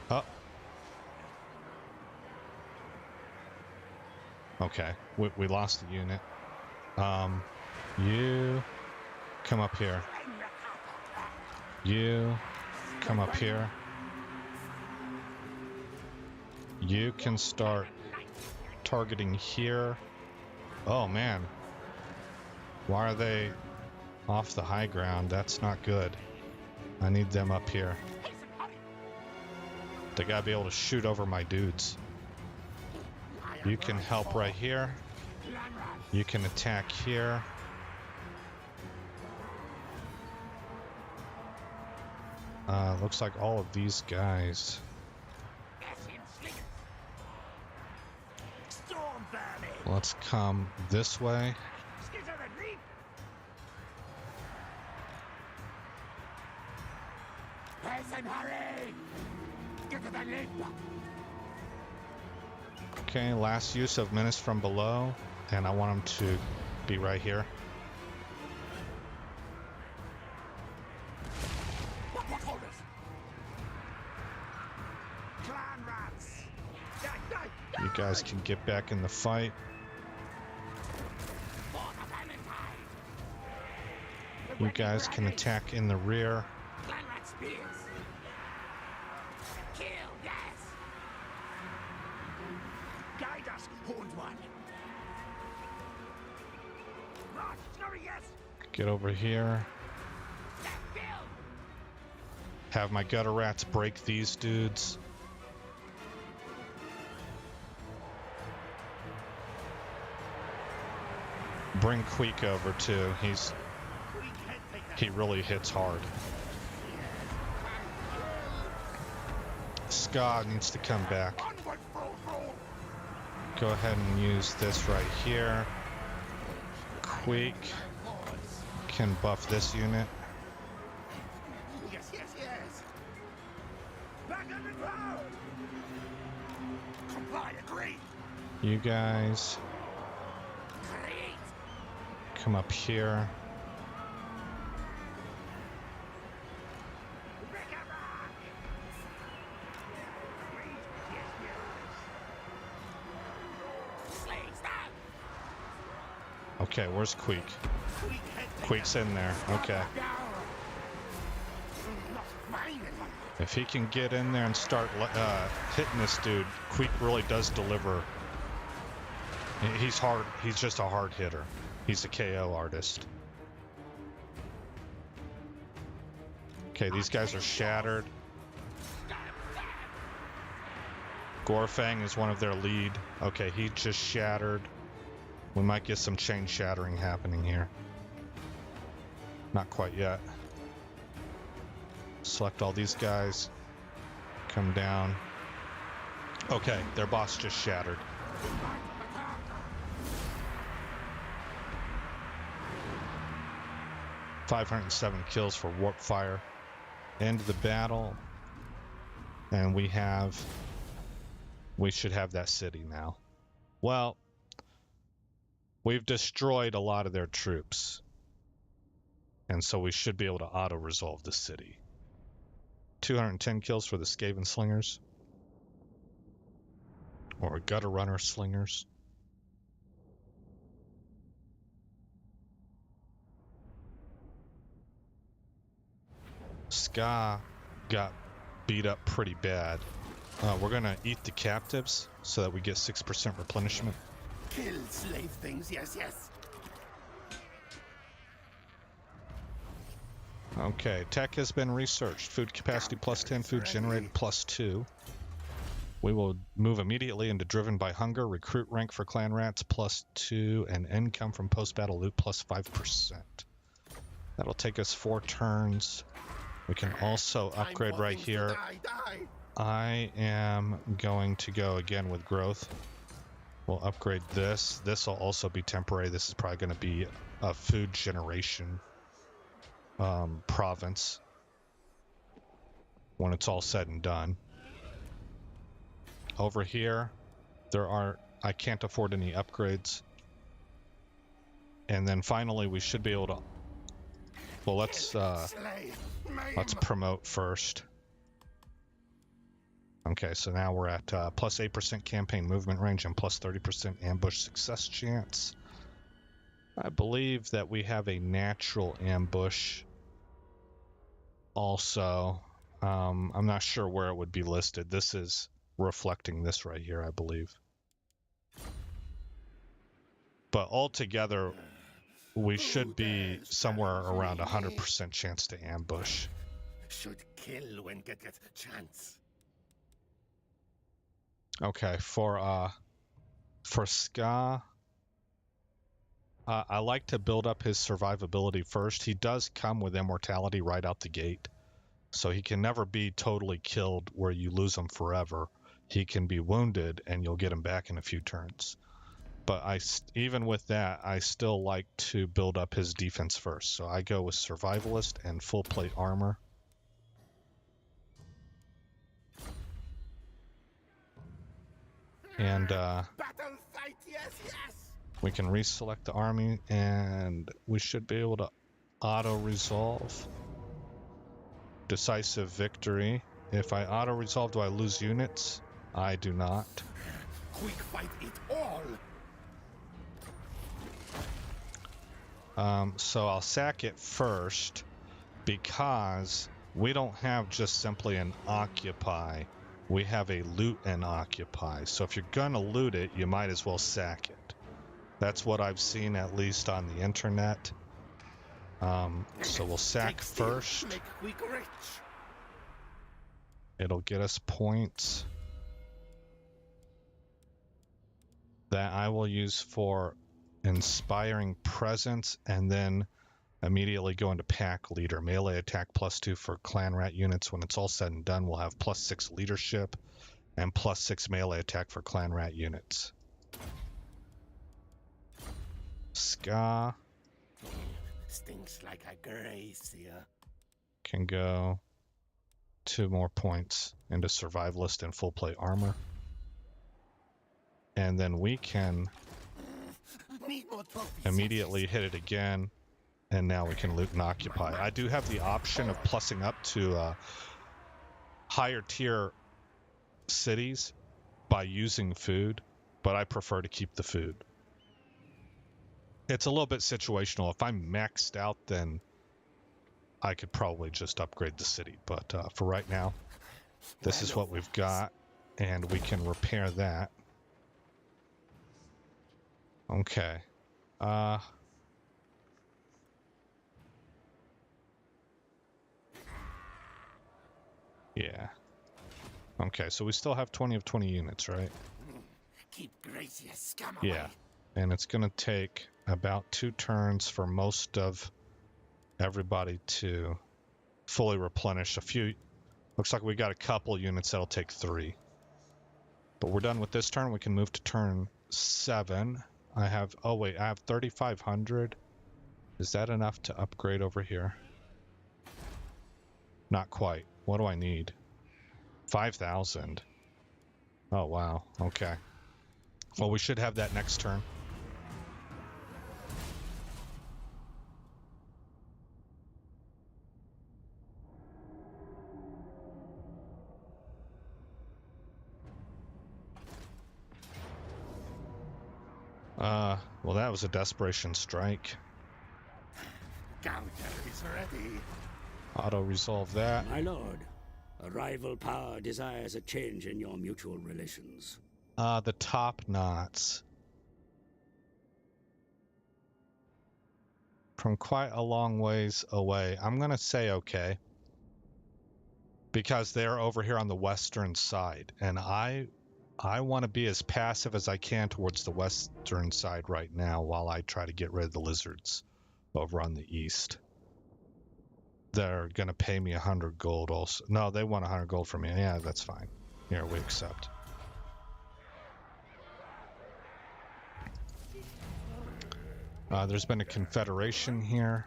Oh. Okay, we lost the unit. You come up here. You come up here. You can start targeting here. Oh man. Why are they off the high ground? That's not good. I need them up here. They gotta be able to shoot over my dudes. You can help right here. You can attack here. Looks like all of these guys. Let's come this way. Okay, last use of menace from below, and I want him to be right here. Clan rats! You guys can get back in the fight. You guys can attack in the rear. Clan rat spears! Kill, yes! Guide us, horned one! March, scurry, yes! Get over here. Kill! Have my gutter rats break these dudes. Bring Queek over too. He really hits hard. Scott needs to come back. Go ahead and use this right here. Queek can buff this unit. Yes, yes, yes! Back underground! Comply, agree! You guys come up here. Okay, where's Queek? Queek's in there. Okay. If he can get in there and start hitting this dude, Queek really does deliver. He's hard. He's just a hard hitter. He's a KO artist. Okay, these guys are shattered. Gorfang is one of their lead. Okay, he just shattered. We might get some chain shattering happening here. Not quite yet. Select all these guys. Come down. Okay, their boss just shattered. .507 kills for warp fire. End the battle. And we should have that city now. Well, we've destroyed a lot of their troops. And so we should be able to auto-resolve the city. 210 kills for the Skaven Slingers. Or Gutter Runner Slingers. Ska got beat up pretty bad. We're gonna eat the captives so that we get 6% replenishment. Kill slave things, yes, yes. Okay, tech has been researched. Food capacity plus 10, food generated plus 2. We will move immediately into driven by hunger, recruit rank for clan rats plus 2, and income from post-battle loot plus 5%. That'll take us 4 turns. We can also upgrade right here. I am going to go again with growth. We'll upgrade this. This will also be temporary. This is probably going to be a food generation province when it's all said and done. Over here, I can't afford any upgrades. And then finally, we should be able to. Well, let's promote first. Okay, so now we're at plus 8% campaign movement range and plus 30% ambush success chance. I believe that we have a natural ambush also. I'm not sure where it would be listed. This is reflecting this right here, I believe. But altogether, we should be somewhere around 100% chance to ambush. Should kill when get chance. Okay, for Ska, I like to build up his survivability first. He does come with immortality right out the gate, so he can never be totally killed where you lose him forever. He can be wounded and you'll get him back in a few turns. But even with that, I still like to build up his defense first. So I go with survivalist and full plate armor. And Battle fight, yes, yes. we can reselect the army, and we should be able to auto-resolve. Decisive victory. If I auto-resolve, do I lose units? I do not. Quick fight it all. So I'll sack it first because we don't have just simply an occupy. We have a loot and occupy. So if you're gonna loot it, you might as well sack it. That's what I've seen, at least on the internet. So we'll sack Take steal, first. Make quick rich. It'll get us points that I will use for inspiring presence, and then immediately go into pack leader. Melee attack +2 for clan rat units. When it's all said and done, we'll have +6 leadership and +6 melee attack for clan rat units. Ska Stinks like a gracier. can go 2 more points into survivalist and full plate armor. And then we can Need more trophies. immediately hit it again, and now we can loot and occupy. I do have the option of plussing up to higher tier cities by using food, but I prefer to keep the food. It's a little bit situational. If I'm maxed out, then I could probably just upgrade the city, but for right now, this is what we've got, and we can repair that. Okay. Yeah. Okay, so we still have 20 of 20 units, right? Keep gracier scum Yeah. away. And it's going to take about 2 turns for most of everybody to fully replenish. A few... Looks like we got a couple units that'll take 3. But we're done with this turn. We can move to turn 7. I have... Oh, wait. I have 3,500. Is that enough to upgrade over here? Not quite. What do I need? 5,000. Oh, wow. Okay. Well, we should have that next turn. Well, that was a desperation strike. Gouger is ready. Auto-resolve that. My lord, a rival power desires a change in your mutual relations. The top knots. From quite a long ways away. I'm gonna say okay. Because they're over here on the western side, and I want to be as passive as I can towards the western side right now while I try to get rid of the lizards over on the east. They're gonna pay me 100 gold also. No, they want 100 gold from me. Yeah, that's fine. Here, we accept. There's been a confederation here.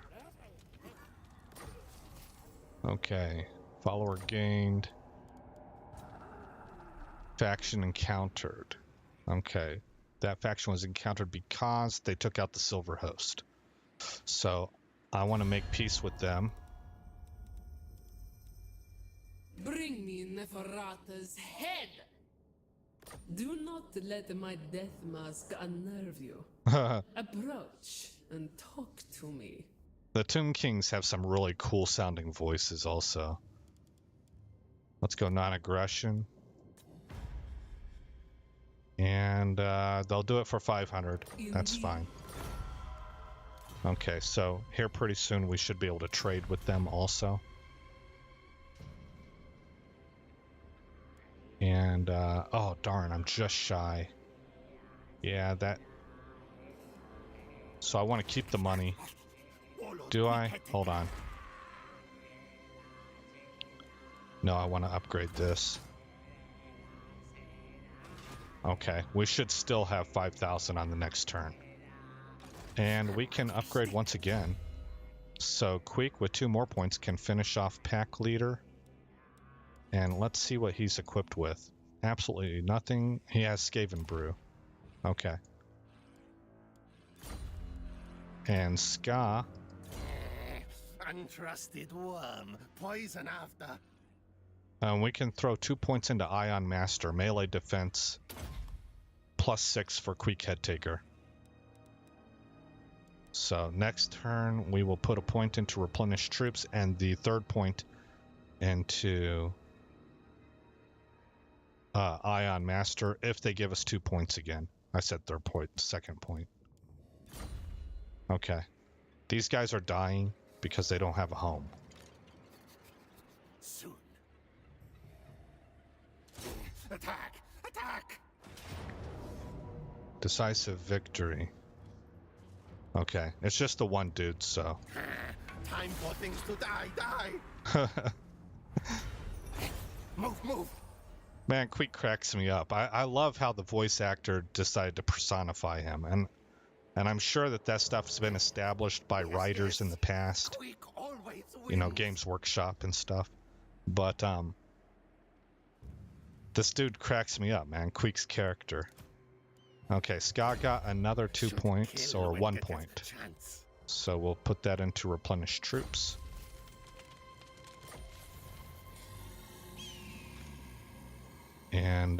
Okay. Follower gained. Faction encountered. Okay. That faction was encountered because they took out the Silver Host. So, I want to make peace with them. Bring me Neferata's head! Do not let my death mask unnerve you. Approach and talk to me. The Tomb Kings have some really cool sounding voices also. Let's go non-aggression. And they'll do it for 500. That's fine. Okay, so here pretty soon we should be able to trade with them also. And, oh darn, I'm just shy. Yeah, that... So I want to keep the money. Do I? Hold on. No, I want to upgrade this. Okay, we should still have 5,000 on the next turn. And we can upgrade once again. So Queek with 2 more points can finish off Pack Leader. And let's see what he's equipped with. absolutely nothing. He has Skaven Brew. Okay. And Ska. Untrusted worm. Poison after. We can throw 2 points into Ion Master. Melee defense. +6 for Quick Headtaker. So next turn, we will put a point into Replenish Troops and the third point into Ion Master if they give us 2 points again. I said third point, second point. Okay. These guys are dying because they don't have a home. Soon. Attack! Attack! Decisive victory. Okay, it's just the one dude, so. Time for things to die! Die! Move! Man, Queek cracks me up. I love how the voice actor decided to personify him, and I'm sure that stuff's been established by writers in the past. Quick always wins. You know, Games Workshop and stuff. But this dude cracks me up, man. Queek's character. Okay, Scott got another 2 Should points, kill or when 1 get a point. chance. So we'll put that into Replenish Troops. And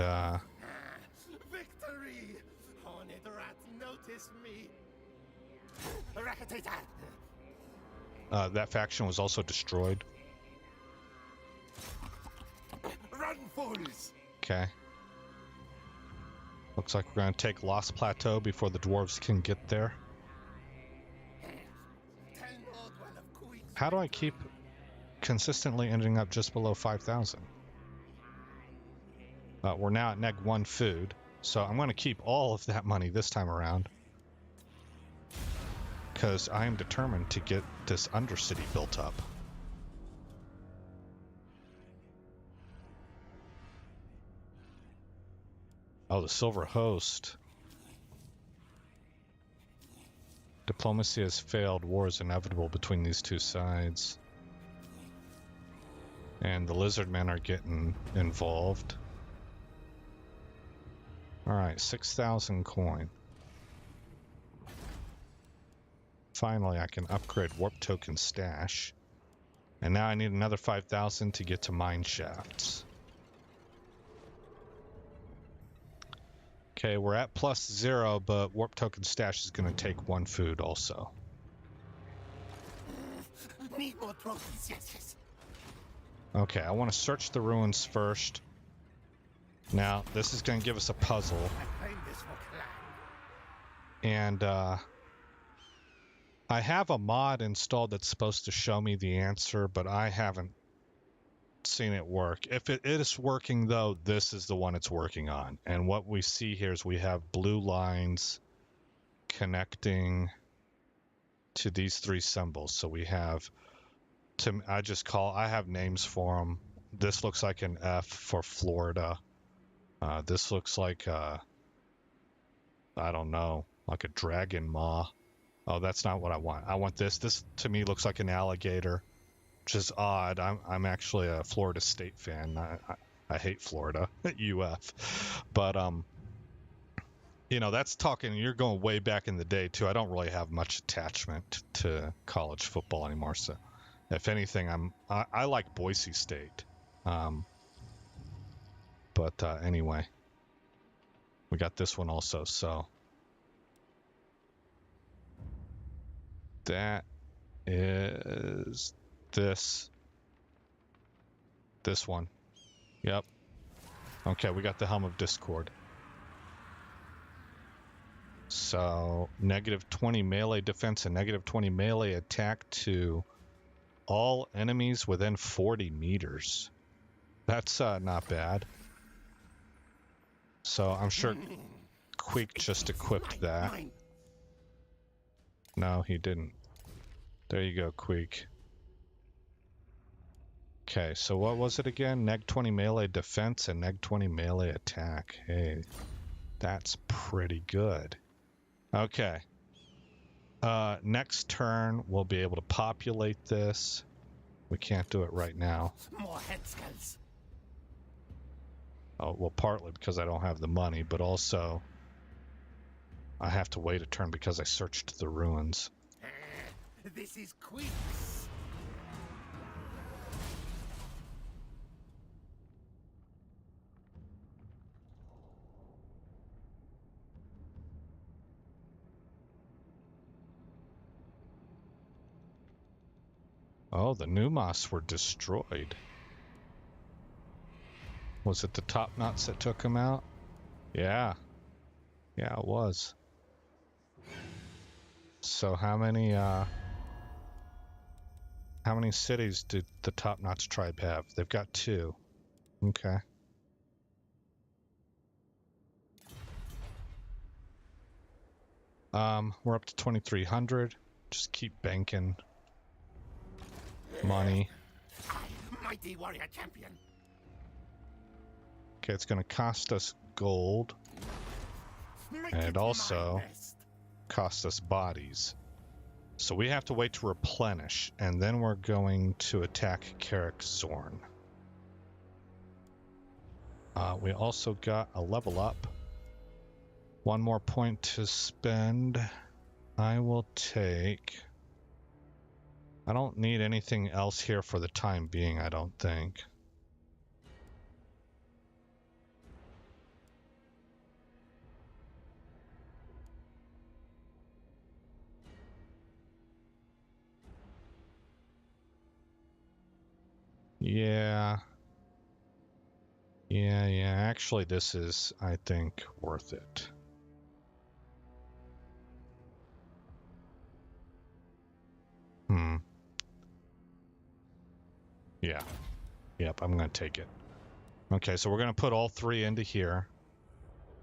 Victory! Horned rat, notice me. Rakatata! that faction was also destroyed. Run, fools! Okay. Looks like we're going to take Lost Plateau before the dwarves can get there. Tell Nordwell of Quick. How do I keep consistently ending up just below 5,000? We're now at -1 food, so I'm going to keep all of that money this time around. Because I am determined to get this Undercity built up. Oh, the Silver Host. Diplomacy has failed. War is inevitable between these two sides. And the lizard men are getting involved. Alright, 6,000 coin. Finally, I can upgrade Warp Token Stash. And now I need another 5,000 to get to Mine Shafts. Okay, we're at +0, but Warp Token Stash is going to take 1 food also. Need more trophies, yes. Okay, I want to search the ruins first. Now, this is going to give us a puzzle. I claim this for clan. And I have a mod installed that's supposed to show me the answer, but I haven't seen it work. If it is working, though, this is the one it's working on. And what we see here is we have blue lines connecting to these 3 symbols. So we have, I have names for them. This looks like an F for Florida. This looks like, I don't know, like a dragon maw. Oh, that's not what I want. I want this. This, to me, looks like an alligator, which is odd. I'm actually a Florida State fan. I hate Florida, UF. But, you know, that's talking, you're going way back in the day, too. I don't really have much attachment to college football anymore. So, if anything, I like Boise State. But anyway, we got this one also, so that is this one. Yep. Okay, we got the Helm of Discord. So -20 melee defense and -20 melee attack to all enemies within 40 meters. That's not bad. So I'm sure Queek just equipped that. Mine. No, he didn't. There you go, Queek. Okay, so what was it again? -20 melee defense and -20 melee attack. Hey, that's pretty good. Okay. Next turn, we'll be able to populate this. We can't do it right now. More head skulls. Oh, well, partly because I don't have the money, but also I have to wait a turn because I searched the ruins. This is Queens. Oh, the Numos were destroyed. Was it the top knots that took them out? Yeah. Yeah, it was. So how many cities did the top knots tribe have? They've got 2. Okay. We're up to 2,300. Just keep banking money. Mighty warrior champion. Okay, it's gonna cost us gold, Make and it it also my nest. costs us bodies. So we have to wait to replenish, and then we're going to attack Carrick Zorn. We also got a level up. 1 more point to spend. I will take... I don't need anything else here for the time being, I don't think. Yeah. Actually, this is, I think, worth it. Yeah. Yep, I'm going to take it. Okay, so we're going to put all 3 into here.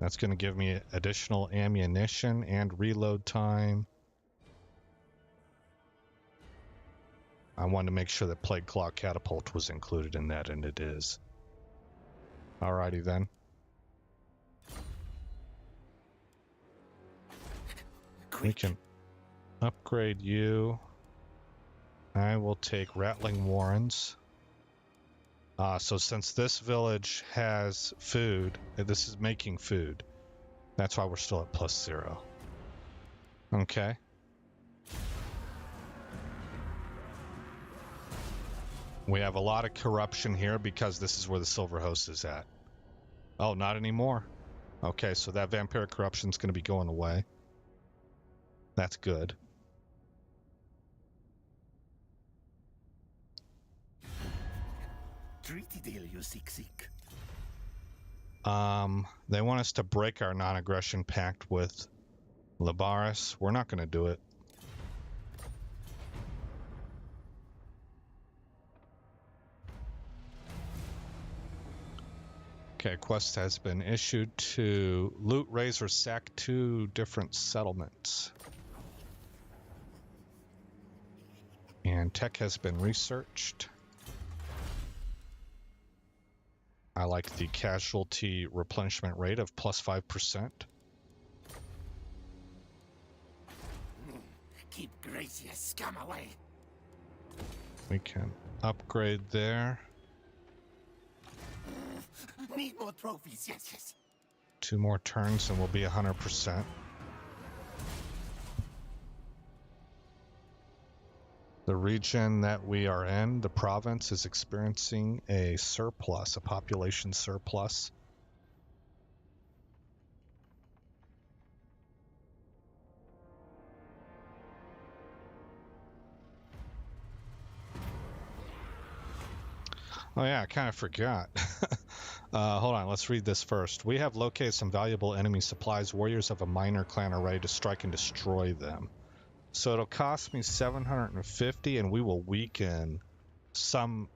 That's going to give me additional ammunition and reload time. I wanted to make sure that Plague Claw Catapult was included in that, and it is. Alrighty then. We can upgrade you. I will take Rattling Warrens. So since this village has food, this is making food. That's why we're still at +0. Okay. We have a lot of corruption here because this is where the Silver Host is at. Oh, not anymore. Okay, so that vampiric corruption is going to be going away. That's good. Treaty deal, you seek. They want us to break our non-aggression pact with Labaris. We're not going to do it. Okay, quest has been issued to loot, raise, or sack 2 different settlements. And tech has been researched. I like the casualty replenishment rate of +5%. Keep Gracia scum away. We can upgrade there. Need more trophies, yes. 2 more turns and we'll be 100%. The region that we are in, the province, is experiencing a surplus, a population surplus. Oh yeah, I kind of forgot. Hold on, let's read this first. We have located some valuable enemy supplies. Warriors of a minor clan are ready to strike and destroy them. So it'll cost me 750 and we will weaken some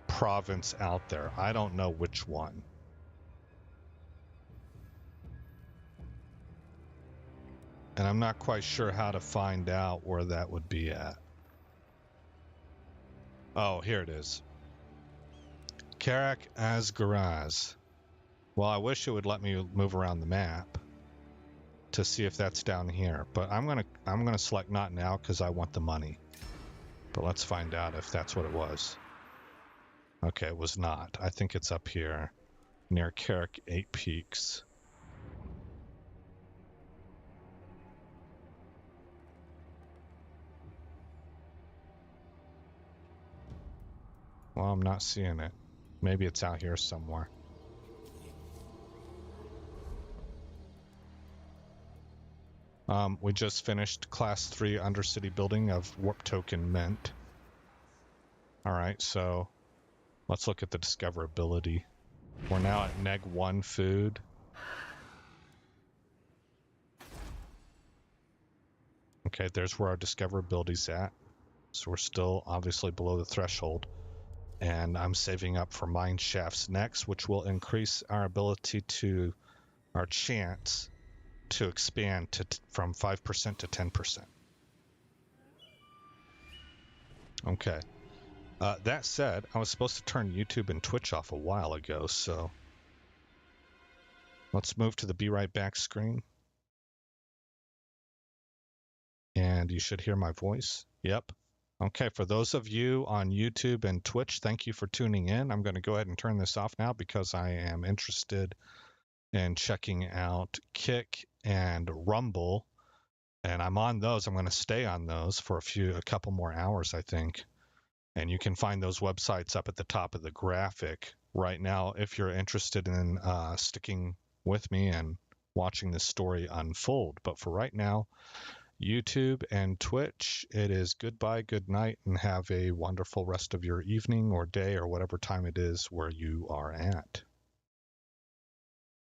province out there. I don't know which one. And I'm not quite sure how to find out where that would be at. Oh, here it is. Karak Asgaraz. Well, I wish it would let me move around the map to see if that's down here, but I'm gonna select not now because I want the money. But let's find out if that's what it was. Okay, it was not. I think it's up here. near Carrick 8 Peaks. Well, I'm not seeing it. Maybe it's out here somewhere. We just finished Class 3 Undercity building of Warp Token Mint. Alright, so let's look at the discoverability. We're now at neg 1 food. Okay, there's where our discoverability's at. So we're still obviously below the threshold. And I'm saving up for mine shafts next, which will increase our ability to, our chance to expand to from 5% to 10%. Okay. That said, I was supposed to turn YouTube and Twitch off a while ago, so let's move to the Be Right Back screen. And you should hear my voice. Yep. Okay, for those of you on YouTube and Twitch, thank you for tuning in. I'm going to go ahead and turn this off now because I am interested in checking out Kick and Rumble, and I'm on those. I'm going to stay on those for a couple more hours, I think. And you can find those websites up at the top of the graphic right now if you're interested in sticking with me and watching this story unfold. But for right now, YouTube and Twitch, it is goodbye, good night, and have a wonderful rest of your evening or day or whatever time it is where you are at.